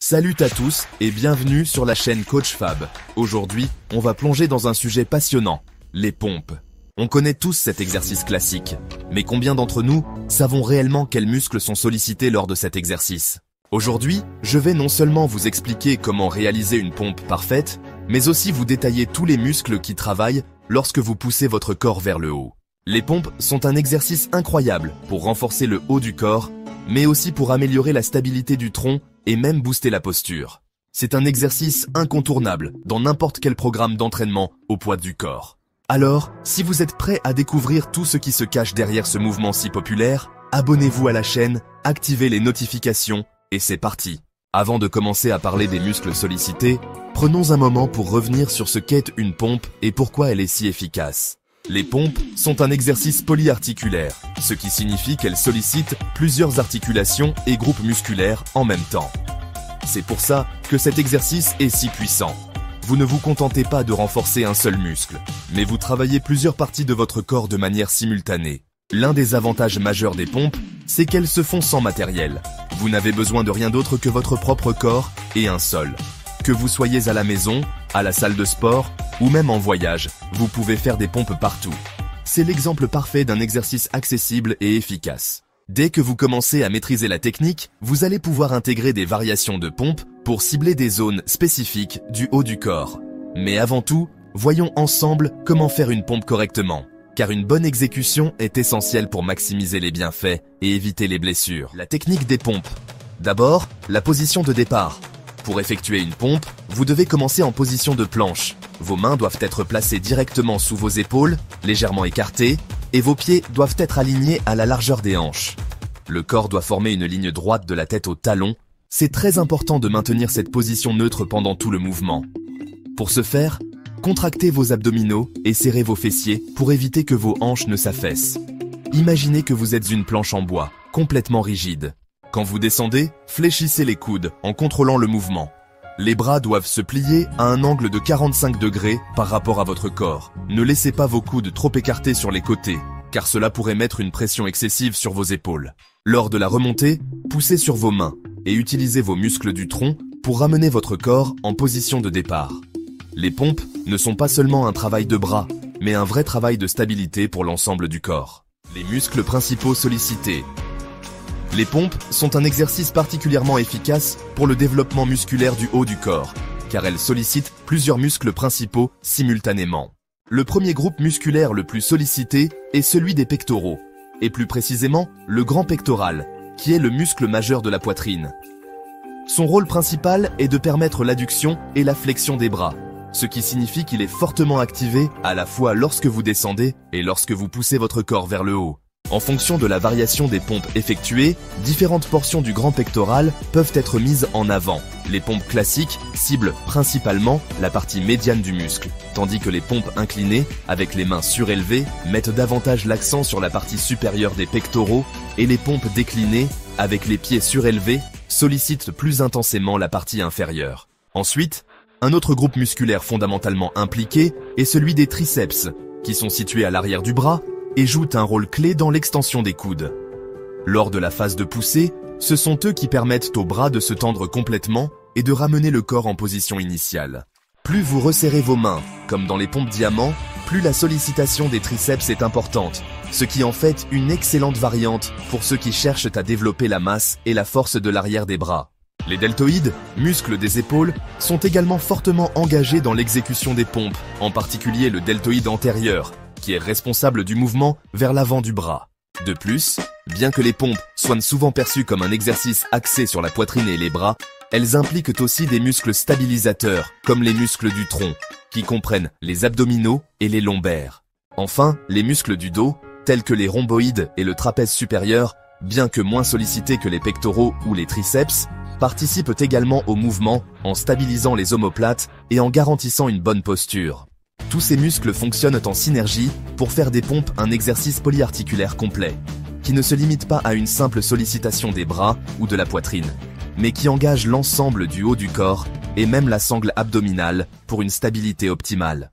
Salut à tous et bienvenue sur la chaîne Coach Fab. Aujourd'hui, on va plonger dans un sujet passionnant, les pompes. On connaît tous cet exercice classique, mais combien d'entre nous savons réellement quels muscles sont sollicités lors de cet exercice? Aujourd'hui, je vais non seulement vous expliquer comment réaliser une pompe parfaite, mais aussi vous détailler tous les muscles qui travaillent lorsque vous poussez votre corps vers le haut. Les pompes sont un exercice incroyable pour renforcer le haut du corps, mais aussi pour améliorer la stabilité du tronc et même booster la posture. C'est un exercice incontournable dans n'importe quel programme d'entraînement au poids du corps. Alors, si vous êtes prêt à découvrir tout ce qui se cache derrière ce mouvement si populaire, abonnez-vous à la chaîne, activez les notifications et c'est parti. Avant de commencer à parler des muscles sollicités, prenons un moment pour revenir sur ce qu'est une pompe et pourquoi elle est si efficace. Les pompes sont un exercice polyarticulaire, ce qui signifie qu'elles sollicitent plusieurs articulations et groupes musculaires en même temps. C'est pour ça que cet exercice est si puissant. Vous ne vous contentez pas de renforcer un seul muscle, mais vous travaillez plusieurs parties de votre corps de manière simultanée. L'un des avantages majeurs des pompes, c'est qu'elles se font sans matériel. Vous n'avez besoin de rien d'autre que votre propre corps et un sol. Que vous soyez à la maison, à la salle de sport ou même en voyage, vous pouvez faire des pompes partout. C'est l'exemple parfait d'un exercice accessible et efficace. Dès que vous commencez à maîtriser la technique, vous allez pouvoir intégrer des variations de pompes pour cibler des zones spécifiques du haut du corps. Mais avant tout, voyons ensemble comment faire une pompe correctement. Car une bonne exécution est essentielle pour maximiser les bienfaits et éviter les blessures. La technique des pompes. D'abord, la position de départ. Pour effectuer une pompe, vous devez commencer en position de planche. Vos mains doivent être placées directement sous vos épaules, légèrement écartées, et vos pieds doivent être alignés à la largeur des hanches. Le corps doit former une ligne droite de la tête au talon. C'est très important de maintenir cette position neutre pendant tout le mouvement. Pour ce faire, contractez vos abdominaux et serrez vos fessiers pour éviter que vos hanches ne s'affaissent. Imaginez que vous êtes une planche en bois, complètement rigide. Quand vous descendez, fléchissez les coudes en contrôlant le mouvement. Les bras doivent se plier à un angle de 45 degrés par rapport à votre corps. Ne laissez pas vos coudes trop écartés sur les côtés, car cela pourrait mettre une pression excessive sur vos épaules. Lors de la remontée, poussez sur vos mains et utilisez vos muscles du tronc pour ramener votre corps en position de départ. Les pompes ne sont pas seulement un travail de bras, mais un vrai travail de stabilité pour l'ensemble du corps. Les muscles principaux sollicités. Les pompes sont un exercice particulièrement efficace pour le développement musculaire du haut du corps, car elles sollicitent plusieurs muscles principaux simultanément. Le premier groupe musculaire le plus sollicité est celui des pectoraux, et plus précisément le grand pectoral, qui est le muscle majeur de la poitrine. Son rôle principal est de permettre l'adduction et la flexion des bras, ce qui signifie qu'il est fortement activé à la fois lorsque vous descendez et lorsque vous poussez votre corps vers le haut. En fonction de la variation des pompes effectuées, différentes portions du grand pectoral peuvent être mises en avant. Les pompes classiques ciblent principalement la partie médiane du muscle, tandis que les pompes inclinées, avec les mains surélevées, mettent davantage l'accent sur la partie supérieure des pectoraux, et les pompes déclinées, avec les pieds surélevés, sollicitent plus intensément la partie inférieure. Ensuite, un autre groupe musculaire fondamentalement impliqué est celui des triceps, qui sont situés à l'arrière du bras, et jouent un rôle clé dans l'extension des coudes. Lors de la phase de poussée, ce sont eux qui permettent aux bras de se tendre complètement et de ramener le corps en position initiale. Plus vous resserrez vos mains, comme dans les pompes diamants, plus la sollicitation des triceps est importante, ce qui en fait une excellente variante pour ceux qui cherchent à développer la masse et la force de l'arrière des bras. Les deltoïdes, muscles des épaules, sont également fortement engagés dans l'exécution des pompes, en particulier le deltoïde antérieur, qui est responsable du mouvement vers l'avant du bras. De plus, bien que les pompes soient souvent perçues comme un exercice axé sur la poitrine et les bras, elles impliquent aussi des muscles stabilisateurs, comme les muscles du tronc, qui comprennent les abdominaux et les lombaires. Enfin, les muscles du dos, tels que les rhomboïdes et le trapèze supérieur, bien que moins sollicités que les pectoraux ou les triceps, participent également au mouvement en stabilisant les omoplates et en garantissant une bonne posture. Tous ces muscles fonctionnent en synergie pour faire des pompes un exercice polyarticulaire complet, qui ne se limite pas à une simple sollicitation des bras ou de la poitrine, mais qui engage l'ensemble du haut du corps et même la sangle abdominale pour une stabilité optimale.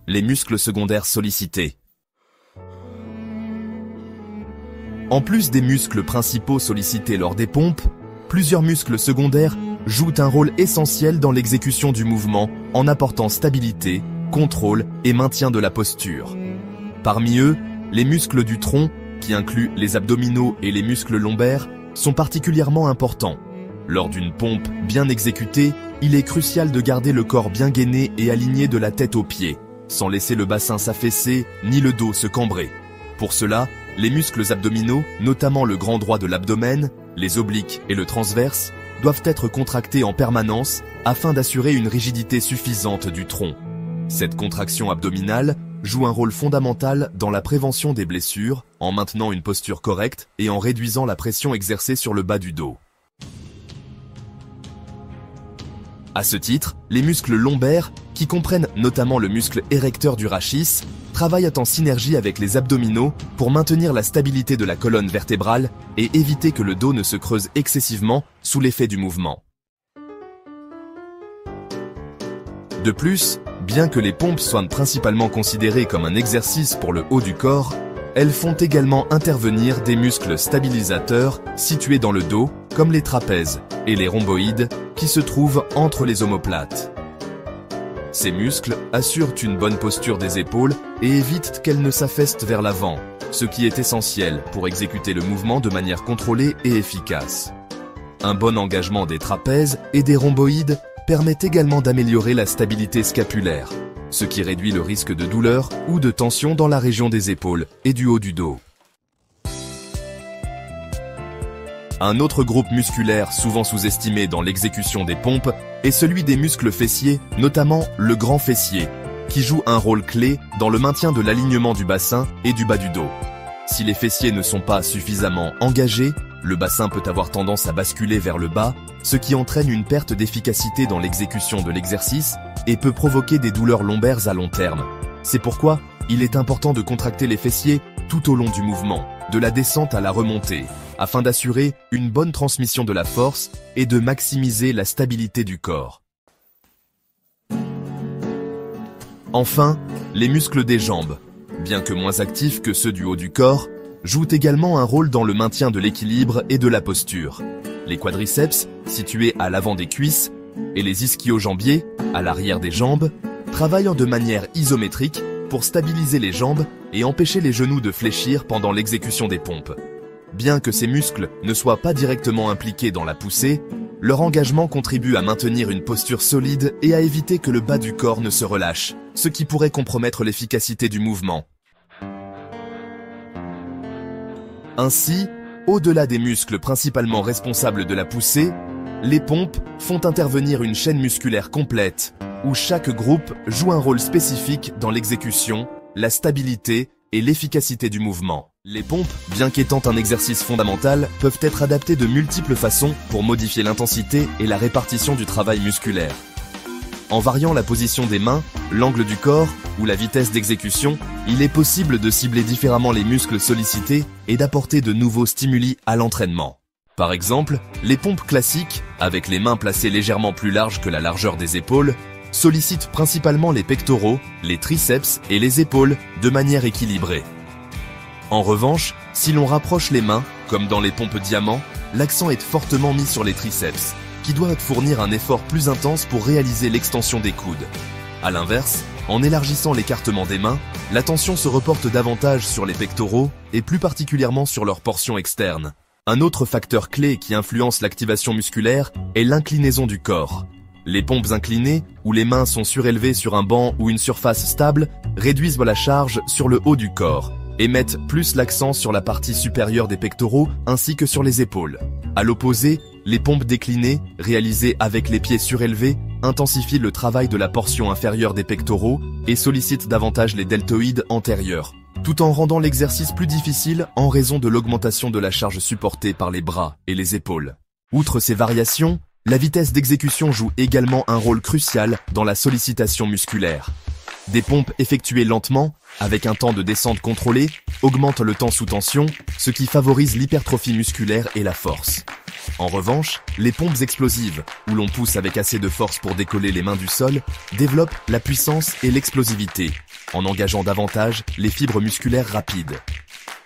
Les muscles secondaires sollicités. En plus des muscles principaux sollicités lors des pompes, plusieurs muscles secondaires jouent un rôle essentiel dans l'exécution du mouvement en apportant stabilité, contrôle et maintien de la posture. Parmi eux, les muscles du tronc, qui incluent les abdominaux et les muscles lombaires, sont particulièrement importants. Lors d'une pompe bien exécutée, il est crucial de garder le corps bien gainé et aligné de la tête aux pieds, sans laisser le bassin s'affaisser ni le dos se cambrer. Pour cela, les muscles abdominaux, notamment le grand droit de l'abdomen, les obliques et le transverse, doivent être contractés en permanence afin d'assurer une rigidité suffisante du tronc. Cette contraction abdominale joue un rôle fondamental dans la prévention des blessures, en maintenant une posture correcte et en réduisant la pression exercée sur le bas du dos. À ce titre, les muscles lombaires, qui comprennent notamment le muscle érecteur du rachis, travaillent en synergie avec les abdominaux pour maintenir la stabilité de la colonne vertébrale et éviter que le dos ne se creuse excessivement sous l'effet du mouvement. De plus, bien que les pompes soient principalement considérées comme un exercice pour le haut du corps, elles font également intervenir des muscles stabilisateurs situés dans le dos, comme les trapèzes et les rhomboïdes, qui se trouvent entre les omoplates. Ces muscles assurent une bonne posture des épaules et évitent qu'elles ne s'affaissent vers l'avant, ce qui est essentiel pour exécuter le mouvement de manière contrôlée et efficace. Un bon engagement des trapèzes et des rhomboïdes permet également d'améliorer la stabilité scapulaire, ce qui réduit le risque de douleur ou de tension dans la région des épaules et du haut du dos. Un autre groupe musculaire souvent sous-estimé dans l'exécution des pompes est celui des muscles fessiers, notamment le grand fessier, qui joue un rôle clé dans le maintien de l'alignement du bassin et du bas du dos. Si les fessiers ne sont pas suffisamment engagés, le bassin peut avoir tendance à basculer vers le bas, ce qui entraîne une perte d'efficacité dans l'exécution de l'exercice et peut provoquer des douleurs lombaires à long terme. C'est pourquoi il est important de contracter les fessiers tout au long du mouvement, de la descente à la remontée, afin d'assurer une bonne transmission de la force et de maximiser la stabilité du corps. Enfin, les muscles des jambes, bien que moins actifs que ceux du haut du corps, jouent également un rôle dans le maintien de l'équilibre et de la posture. Les quadriceps, situés à l'avant des cuisses, et les ischio-jambiers, à l'arrière des jambes, travaillent de manière isométrique pour stabiliser les jambes et empêcher les genoux de fléchir pendant l'exécution des pompes. Bien que ces muscles ne soient pas directement impliqués dans la poussée, leur engagement contribue à maintenir une posture solide et à éviter que le bas du corps ne se relâche, ce qui pourrait compromettre l'efficacité du mouvement. Ainsi, au-delà des muscles principalement responsables de la poussée, les pompes font intervenir une chaîne musculaire complète, où chaque groupe joue un rôle spécifique dans l'exécution, la stabilité et l'efficacité du mouvement. Les pompes, bien qu'étant un exercice fondamental, peuvent être adaptées de multiples façons pour modifier l'intensité et la répartition du travail musculaire. En variant la position des mains, l'angle du corps ou la vitesse d'exécution, il est possible de cibler différemment les muscles sollicités et d'apporter de nouveaux stimuli à l'entraînement. Par exemple, les pompes classiques, avec les mains placées légèrement plus larges que la largeur des épaules, sollicitent principalement les pectoraux, les triceps et les épaules de manière équilibrée. En revanche, si l'on rapproche les mains, comme dans les pompes diamant, l'accent est fortement mis sur les triceps, qui doivent fournir un effort plus intense pour réaliser l'extension des coudes. A l'inverse, en élargissant l'écartement des mains, l'attention se reporte davantage sur les pectoraux et plus particulièrement sur leur portion externe. Un autre facteur clé qui influence l'activation musculaire est l'inclinaison du corps. Les pompes inclinées, où les mains sont surélevées sur un banc ou une surface stable, réduisent la charge sur le haut du corps et mettent plus l'accent sur la partie supérieure des pectoraux ainsi que sur les épaules. À l'opposé, les pompes déclinées, réalisées avec les pieds surélevés, intensifient le travail de la portion inférieure des pectoraux et sollicitent davantage les deltoïdes antérieurs, tout en rendant l'exercice plus difficile en raison de l'augmentation de la charge supportée par les bras et les épaules. Outre ces variations, la vitesse d'exécution joue également un rôle crucial dans la sollicitation musculaire. Des pompes effectuées lentement, avec un temps de descente contrôlé, augmentent le temps sous tension, ce qui favorise l'hypertrophie musculaire et la force. En revanche, les pompes explosives, où l'on pousse avec assez de force pour décoller les mains du sol, développent la puissance et l'explosivité, en engageant davantage les fibres musculaires rapides.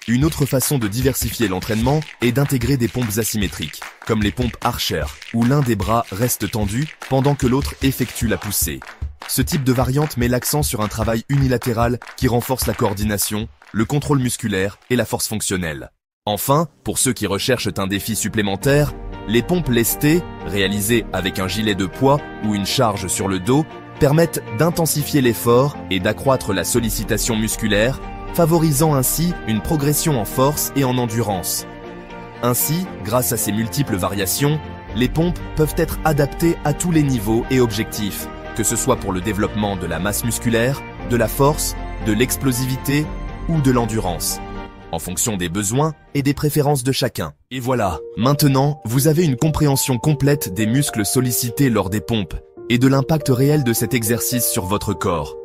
Une autre façon de diversifier l'entraînement est d'intégrer des pompes asymétriques, comme les pompes Archer, où l'un des bras reste tendu pendant que l'autre effectue la poussée. Ce type de variante met l'accent sur un travail unilatéral qui renforce la coordination, le contrôle musculaire et la force fonctionnelle. Enfin, pour ceux qui recherchent un défi supplémentaire, les pompes lestées, réalisées avec un gilet de poids ou une charge sur le dos, permettent d'intensifier l'effort et d'accroître la sollicitation musculaire, favorisant ainsi une progression en force et en endurance. Ainsi, grâce à ces multiples variations, les pompes peuvent être adaptées à tous les niveaux et objectifs, que ce soit pour le développement de la masse musculaire, de la force, de l'explosivité ou de l'endurance, en fonction des besoins et des préférences de chacun. Et voilà, maintenant, vous avez une compréhension complète des muscles sollicités lors des pompes et de l'impact réel de cet exercice sur votre corps.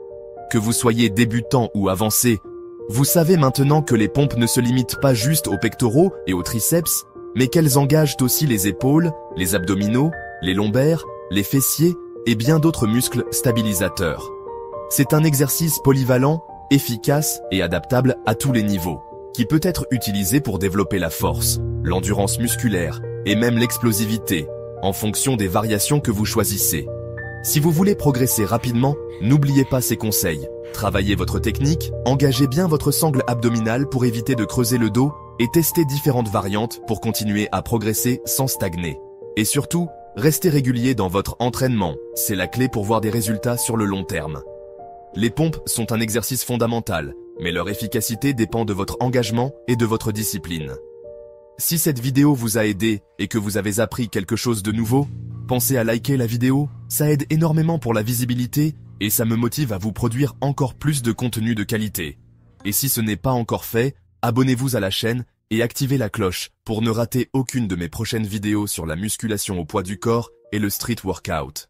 Que vous soyez débutant ou avancé, vous savez maintenant que les pompes ne se limitent pas juste aux pectoraux et aux triceps, mais qu'elles engagent aussi les épaules, les abdominaux, les lombaires, les fessiers et bien d'autres muscles stabilisateurs. C'est un exercice polyvalent, efficace et adaptable à tous les niveaux, qui peut être utilisé pour développer la force, l'endurance musculaire et même l'explosivité, en fonction des variations que vous choisissez. Si vous voulez progresser rapidement, n'oubliez pas ces conseils. Travaillez votre technique, engagez bien votre sangle abdominale pour éviter de creuser le dos et testez différentes variantes pour continuer à progresser sans stagner. Et surtout, restez régulier dans votre entraînement, c'est la clé pour voir des résultats sur le long terme. Les pompes sont un exercice fondamental, mais leur efficacité dépend de votre engagement et de votre discipline. Si cette vidéo vous a aidé et que vous avez appris quelque chose de nouveau, pensez à liker la vidéo, ça aide énormément pour la visibilité et ça me motive à vous produire encore plus de contenu de qualité. Et si ce n'est pas encore fait, abonnez-vous à la chaîne et activez la cloche pour ne rater aucune de mes prochaines vidéos sur la musculation au poids du corps et le street workout.